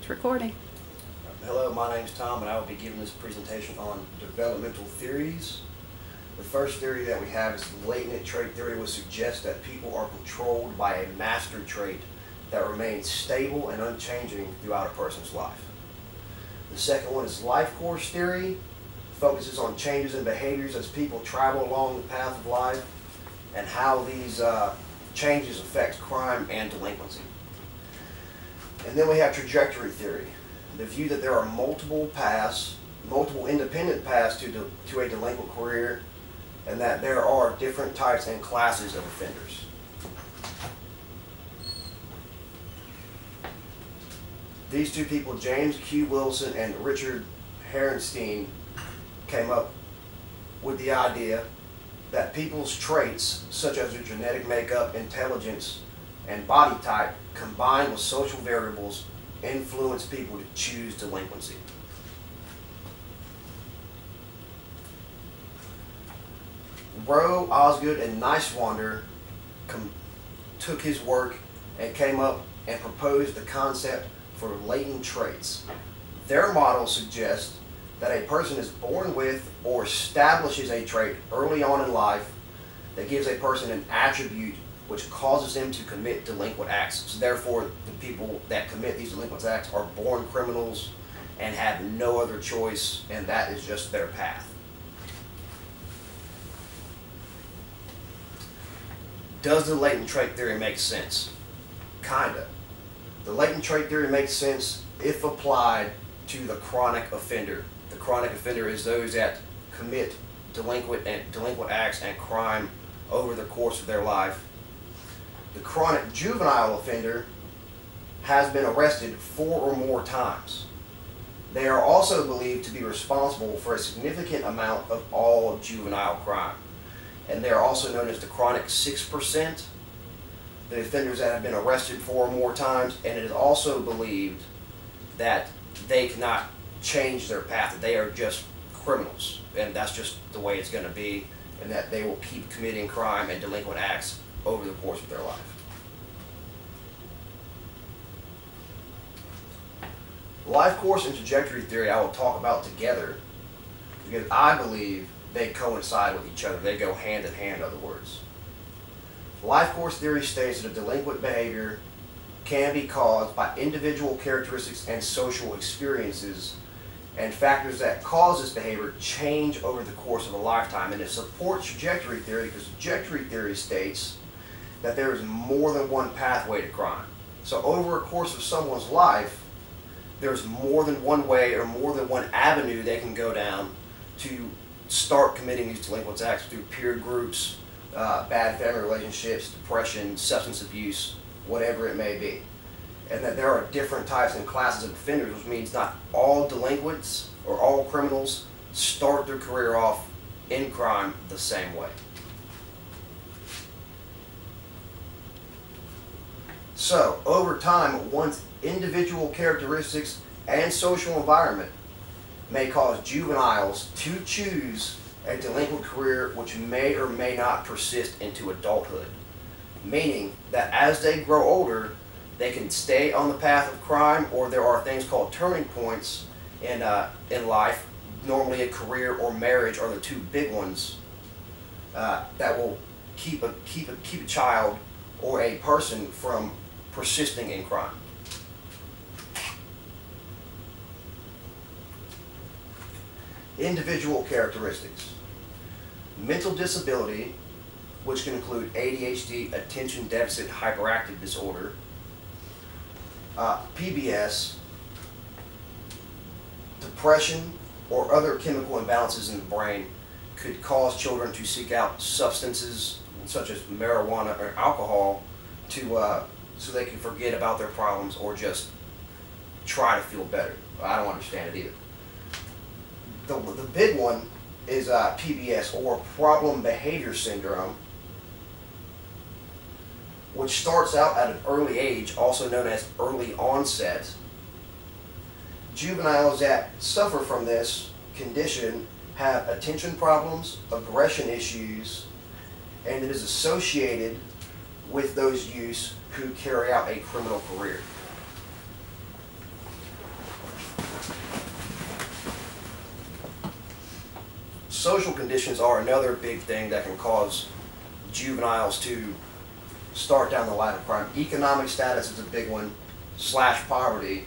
It's recording. Hello, my name is Tom, and I will be giving this presentation on developmental theories. The first theory that we have is the latent trait theory, which suggests that people are controlled by a master trait that remains stable and unchanging throughout a person's life. The second one is life course theory, focuses on changes in behaviors as people travel along the path of life and how these changes affect crime and delinquency. And then we have trajectory theory, the view that there are multiple independent paths to a delinquent career, and that there are different types and classes of offenders. These two people, James Q. Wilson and Richard Herrenstein, came up with the idea that people's traits, such as their genetic makeup, intelligence, and body type, combined with social variables, influence people to choose delinquency. Rowe, Osgood, and Niswander took his work and came up and proposed the concept for latent traits. Their model suggests that a person is born with or establishes a trait early on in life that gives a person an attribute which causes them to commit delinquent acts. So therefore, the people that commit these delinquent acts are born criminals and have no other choice, and that is just their path. Does the latent trait theory make sense? Kinda. The latent trait theory makes sense if applied to the chronic offender. The chronic offender is those that commit delinquent acts and crime over the course of their life. The chronic juvenile offender has been arrested 4 or more times. They are also believed to be responsible for a significant amount of all juvenile crime. And they are also known as the chronic 6%, the offenders that have been arrested 4 or more times, and it is also believed that they cannot change their path, that they are just criminals, and that's just the way it's going to be, and that they will keep committing crime and delinquent acts over the course of their life. Life course and trajectory theory I will talk about together because I believe they coincide with each other. They go hand in hand, in other words. Life course theory states that a delinquent behavior can be caused by individual characteristics and social experiences, and factors that cause this behavior change over the course of a lifetime. And it supports trajectory theory because trajectory theory states that there is more than one pathway to crime. So over a course of someone's life, there's more than one way or more than one avenue they can go down to start committing these delinquent acts through peer groups, bad family relationships, depression, substance abuse, whatever it may be. And that there are different types and classes of offenders, which means not all delinquents or all criminals start their career off in crime the same way. So, over time, one's individual characteristics and social environment may cause juveniles to choose a delinquent career which may or may not persist into adulthood. Meaning that as they grow older, they can stay on the path of crime, or there are things called turning points in life. Normally a career or marriage are the two big ones that will keep a child or a person from persisting in crime. Individual characteristics. Mental disability, which can include ADHD, attention deficit hyperactive disorder, PBS, depression, or other chemical imbalances in the brain could cause children to seek out substances such as marijuana or alcohol so they can forget about their problems or just try to feel better. I don't understand it either. The big one is PBS, or problem behavior syndrome, which starts out at an early age, also known as early onset. Juveniles that suffer from this condition have attention problems, aggression issues, and it is associated with those youths who carry out a criminal career. Social conditions are another big thing that can cause juveniles to start down the line of crime. Economic status is a big one, / poverty,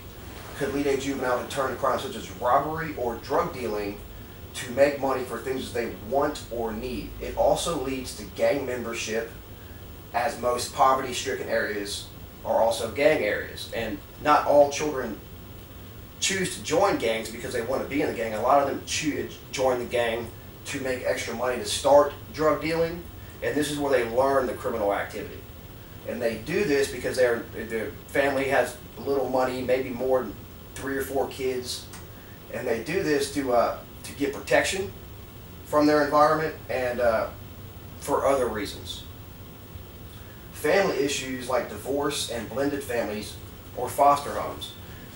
could lead a juvenile to turn to crimes such as robbery or drug dealing to make money for things they want or need. It also leads to gang membership, as most poverty-stricken areas are also gang areas. And not all children choose to join gangs because they want to be in the gang. A lot of them join the gang to make extra money to start drug dealing, and this is where they learn the criminal activity. And they do this because their family has little money, maybe more than 3 or 4 kids, and they do this to get protection from their environment and for other reasons. Family issues like divorce and blended families or foster homes.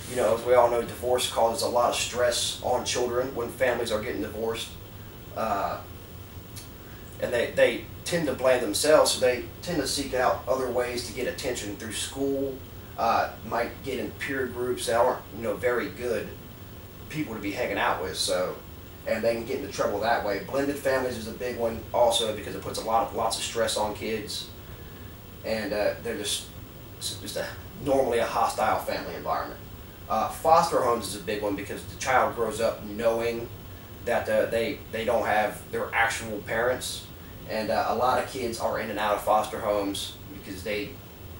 You know, as we all know, divorce causes a lot of stress on children when families are getting divorced. And they tend to blame themselves, so they tend to seek out other ways to get attention through school, might get in peer groups that aren't, you know, very good people to be hanging out with, so, and they can get into trouble that way. Blended families is a big one also because it puts lots of stress on kids, and they're just normally a hostile family environment. Foster homes is a big one because the child grows up knowing that they don't have their actual parents, and a lot of kids are in and out of foster homes because they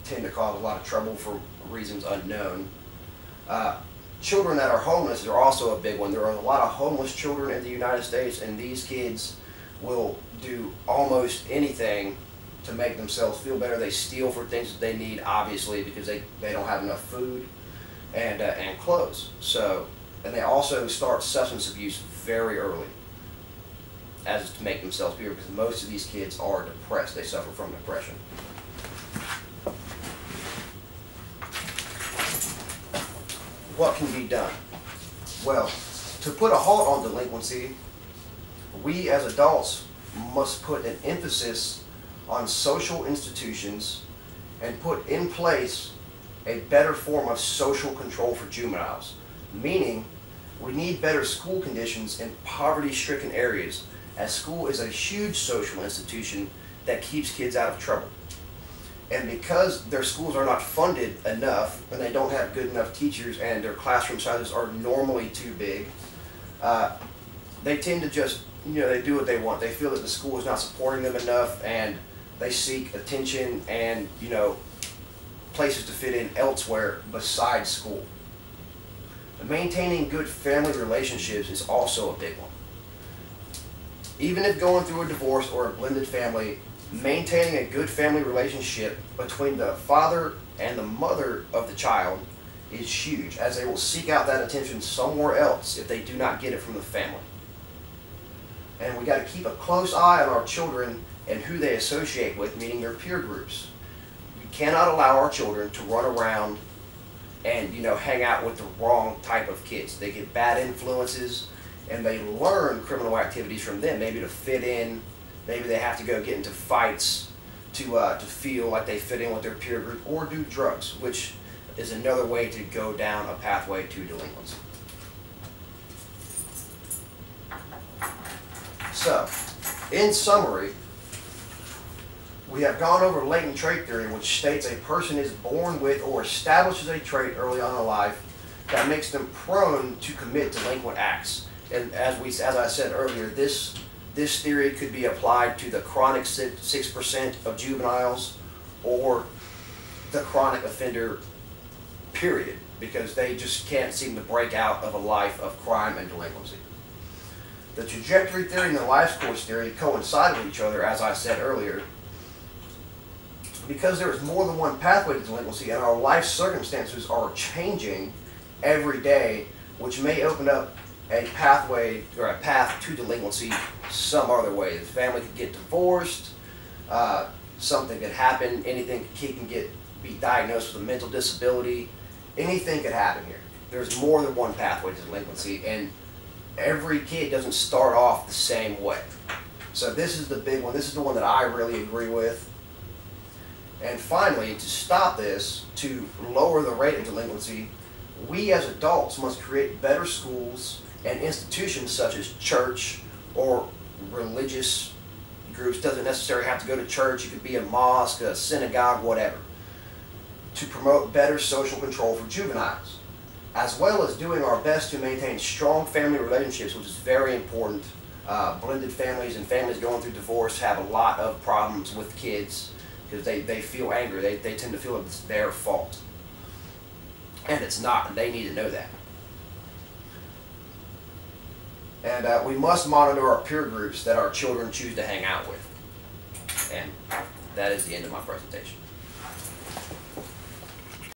tend to cause a lot of trouble for reasons unknown. Children that are homeless are also a big one. There are a lot of homeless children in the United States, and these kids will do almost anything to make themselves feel better. They steal for things that they need, obviously, because they don't have enough food and clothes. So, and they also start substance abuse very early, as to make themselves feel, because most of these kids are depressed. They suffer from depression. What can be done? Well, to put a halt on delinquency, we as adults must put an emphasis on social institutions and put in place a better form of social control for juveniles, meaning we need better school conditions in poverty-stricken areas, as school is a huge social institution that keeps kids out of trouble. And because their schools are not funded enough, and they don't have good enough teachers, and their classroom sizes are normally too big, they tend to just, you know, they do what they want. They feel that the school is not supporting them enough, and they seek attention and, you know, places to fit in elsewhere besides school. Maintaining good family relationships is also a big one. Even if going through a divorce or a blended family, maintaining a good family relationship between the father and the mother of the child is huge, as they will seek out that attention somewhere else if they do not get it from the family. And we got to keep a close eye on our children and who they associate with, meaning their peer groups. We cannot allow our children to run around and, you know, hang out with the wrong type of kids. They get bad influences, and they learn criminal activities from them, maybe to fit in. Maybe they have to go get into fights to feel like they fit in with their peer group, or do drugs, which is another way to go down a pathway to delinquency. So, in summary, we have gone over latent trait theory, which states a person is born with or establishes a trait early on in life that makes them prone to commit delinquent acts. And as I said earlier, this theory could be applied to the chronic 6% of juveniles, or the chronic offender, period, because they just can't seem to break out of a life of crime and delinquency. The trajectory theory and the life course theory coincide with each other, as I said earlier, because there is more than one pathway to delinquency, and our life circumstances are changing every day, which may open up a pathway or a path to delinquency some other way. The family could get divorced, something could happen, anything, kid can be diagnosed with a mental disability, anything could happen here. There's more than one pathway to delinquency, and every kid doesn't start off the same way. So this is the big one. This is the one that I really agree with. And finally, to stop this, to lower the rate of delinquency, we as adults must create better schools and institutions such as church, or religious groups. Doesn't necessarily have to go to church. You could be a mosque, a synagogue, whatever, to promote better social control for juveniles, as well as doing our best to maintain strong family relationships, which is very important. Blended families and families going through divorce have a lot of problems with kids because they feel angry. They tend to feel it's their fault. And it's not, and they need to know that. And we must monitor our peer groups that our children choose to hang out with. And that is the end of my presentation.